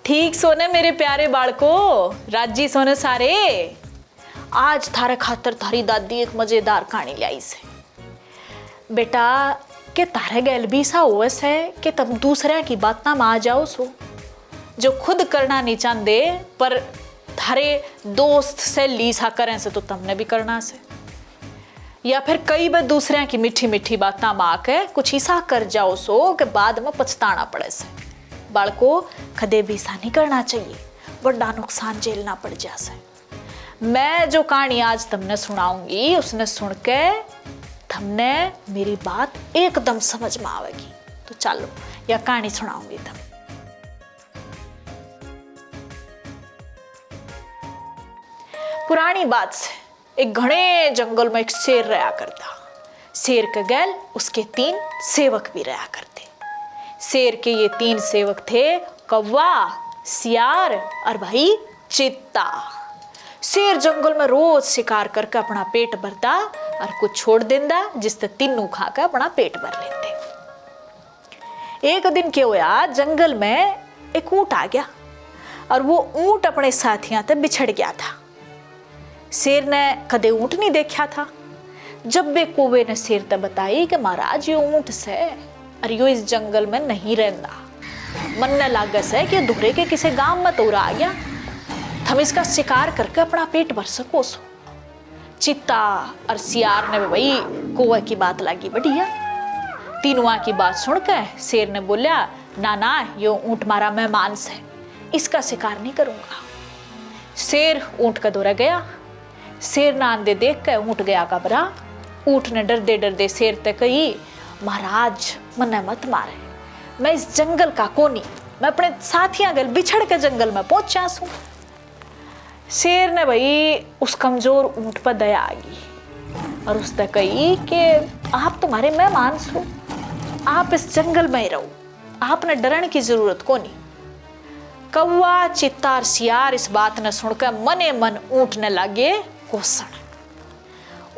ठीक सोने मेरे प्यारे बालको, राजी सोने सारे। आज थारे खातर थारी दादी एक मजेदार कहानी लाई से। बेटा के तारे गैल भी सा ओवस है कि तुम दूसरे की बात ना मान जाओ सो, जो खुद करना नहीं चाहते पर थारे दोस्त से लीसा करें से तो तुमने भी करना से, या फिर कई बार दूसरे की मीठी मीठी बात मां के कुछ ऐसा कर जाओ सो कि बाद में पछताना पड़े से। बालको कदे भी ऐसा नहीं करना चाहिए, बड़ा नुकसान झेलना पड़ जाए। मैं जो कहानी आज तुमने सुनाऊंगी उसने सुन के तुमने मेरी बात एकदम समझ में आवेगी। तो चलो यह कहानी सुनाऊंगी तुम। पुरानी बात से एक घने जंगल में एक शेर रहा करता। शेर के गैल उसके 3 सेवक भी रहा करते। शेर के ये 3 सेवक थे कौवा, सियार और भाई चीता। शेर जंगल में रोज शिकार करके अपना पेट भरता और कुछ छोड़ देता जिससे तीनों खाकर अपना पेट भर लेते। एक दिन क्या हुआ, जंगल में एक ऊंट आ गया और वो ऊंट अपने साथियों से बिछड़ गया था। शेर ने कदे ऊंट नहीं देखा था। जब वे कौवे ने शेर से बताई कि महाराज ये ऊंट से और यो इस जंगल में नहीं रहता, मन ने लागे से कि दूसरे के किसी गांव में तोरा आ गया, हम इसका शिकार करके अपना पेट भर सको सो। चीता और सियार ने वही कौवे की बात लगी बढ़िया। तीनों की बात सुनकर शेर ने बोला, ना ना यो ऊंट मारा मेहमान से, इसका शिकार नहीं करूंगा। शेर ऊंट का दौरा गया। शेर ना आंदे देख कर ऊंट गया घबरा। ऊंट ने डरदे डरदे शेर ते कही, महाराज मन्ने मत मारे, मैं इस जंगल का कोनी, मैं अपने साथियों गल बिछड़ के जंगल में पहुंचा हूं। शेर ने भाई उस कमजोर ऊंट पर दया आ गई और उसने कही कि आप तुम्हारे मेहमान सो, आप इस जंगल में ही रहो, आपने डरने की जरूरत कोनी। कौवा, चीता और सियार इस बात ने सुनकर मने मन ऊंट ने लागे कोसण।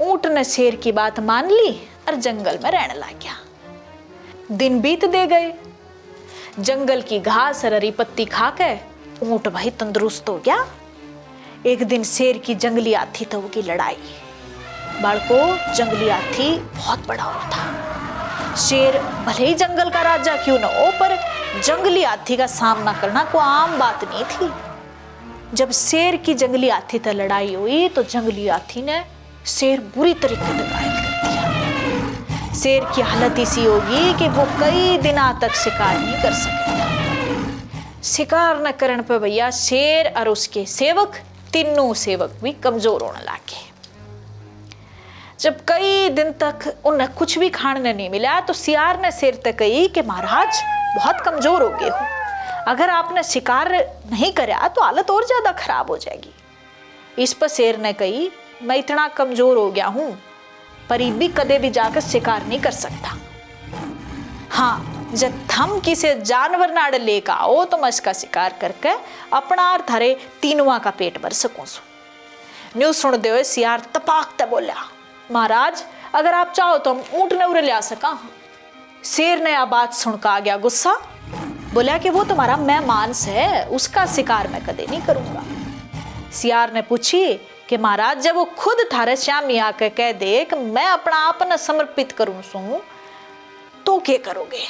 ऊंट ने शेर की बात मान ली और जंगल में रहने लग गया। दिन बीत दे गए। जंगल की घास और हरी पत्ती खाकर ऊंट भाई तंदुरुस्त हो गया। एक दिन शेर की जंगली हाथी तो की लड़ाई। बालको जंगली हाथी बहुत बड़ा होता। शेर भले ही जंगल का राजा क्यों न हो, पर जंगली हाथी का सामना करना कोई आम बात नहीं थी। जब शेर की जंगली हाथी से लड़ाई हुई तो जंगली हाथी ने शेर बुरी तरीके से घायल कर दिया। शेर की हालत ऐसी होगी कि वो कई दिनों तक शिकार नहीं कर सकेगा। शिकार न करने पर भैया शेर और उसके सेवक, तीनों सेवक भी कमजोर होने लगे। जब कई दिन तक उन्हें कुछ भी खाने नहीं मिला तो सियार ने शेर से कही कि महाराज बहुत कमजोर हो गए हो, अगर आपने शिकार नहीं करा तो हालत और ज्यादा खराब हो जाएगी। इस पर शेर ने कही, मैं इतना कमजोर हो गया हूं पर भी कदे भी जाकर शिकार नहीं कर सकता। हाँ, जब थम किसी जानवर नाड़ लेकर आओ तो मैं इसका शिकार करके अपना और थारे तीनों का पेट भर सकूं। न्यूज सुनते हुए सियार तपाकते बोला, महाराज अगर आप चाहो तो हम ऊंट ने उरे ले आ सका। शेर ने यह बात सुनकर आ गया गुस्सा, बोला कि वो तुम्हारा मेहमान है, उसका शिकार मैं कदे नहीं करूंगा। सियार ने पूछी कि महाराज जब वो खुद थारे श्यामी आकर कह दे कि मैं अपना आप न समर्पित करूं सू तो क्या करोगे?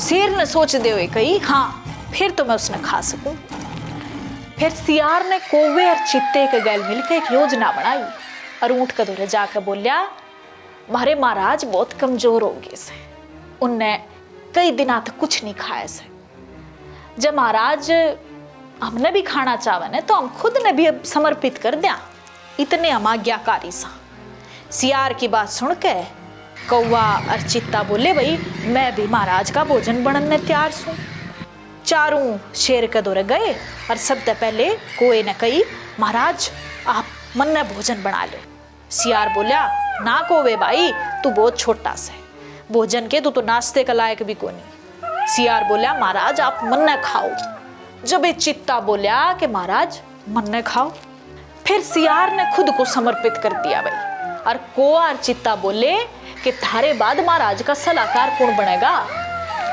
शेर ने सोचते हुए कही, हाँ फिर तो मैं उसने खा सकूं। फिर सियार ने कौवे और चीते के गैल मिलकर एक योजना बनाई और ऊंट के दौरे जाकर बोलिया, मारे महाराज बहुत कमजोर हो गए से, उनने कई दिनों तक कुछ नहीं खाया से। जब महाराज हमने भी खाना चाहे तो हम खुद ने भी समर्पित कर दिया, इतने हम आज्ञाकारी सा। सियार की बात सुन के कौवा और चित्ता बोले, भाई मैं भी महाराज का भोजन बनने तैयार हूँ। चारों शेर के दौरे गए और सबसे पहले कौवे ने कही, महाराज आप मन ने भोजन बना लो। सियार बोला, ना कौवे भाई तू बहुत छोटा से, भोजन के तू तो नाश्ते का लायक भी को नहीं। सियार बोला, महाराज आप मन ने खाओ। जब ये चित्ता बोला कि महाराज मन ने खाओ, फिर सियार ने खुद को समर्पित कर दिया भाई। और कौवा और चित्ता बोले कि थारे बाद महाराज का सलाहकार कौन बनेगा।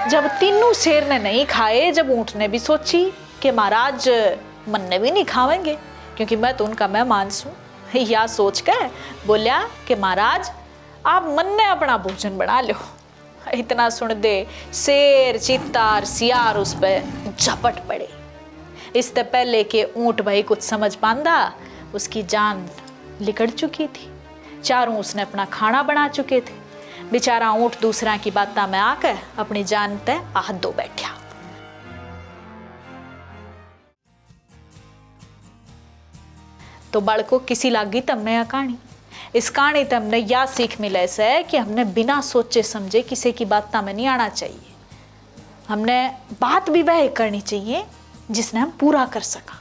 जब तीनों शेर ने नहीं खाए, जब ऊंट ने भी सोची कि महाराज मन्ने भी नहीं खावेंगे क्योंकि मैं तो उनका मेहमान हूँ। या सोच कर बोलिया कि महाराज आप मन्ने अपना भोजन बना लो। इतना सुन दे शेर, चीता और सियार उस पर झपट पड़े। इससे पहले कि ऊंट भाई कुछ समझ पांदा, उसकी जान लिकड़ चुकी थी। चारों उसने अपना खाना बना चुके थे। बेचारा ऊंट दूसरा की बातों में आकर अपनी जान पे हाथ धो बैठा। तो बालको किसी लागी तमने यह कहानी। इस कहानी से हमने यह सीख मिले से कि हमने बिना सोचे समझे किसी की बातों में नहीं आना चाहिए। हमने बात भी वह करनी चाहिए जिसने हम पूरा कर सका।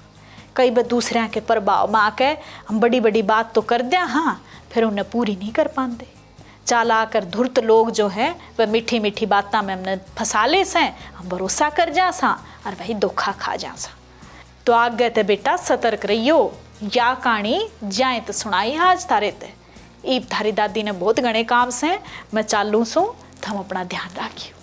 कई बार दूसरे के प्रभाव में आके हम बड़ी बड़ी बात तो कर दें, हाँ, फिर उन्हें पूरी नहीं कर पाते। चालाक और धूर्त लोग जो है वह मीठी मीठी बातों में हमने फंसा ले से, हम भरोसा कर जा सा और वही धोखा खा जा सा। तो आगे ते बेटा सतर्क रहियो। या कहानी जाए तो सुनाई आज थारे ते। ईब थारी दादी ने बहुत घने काम से मैं चालू सू, तो हम अपना ध्यान रखियो।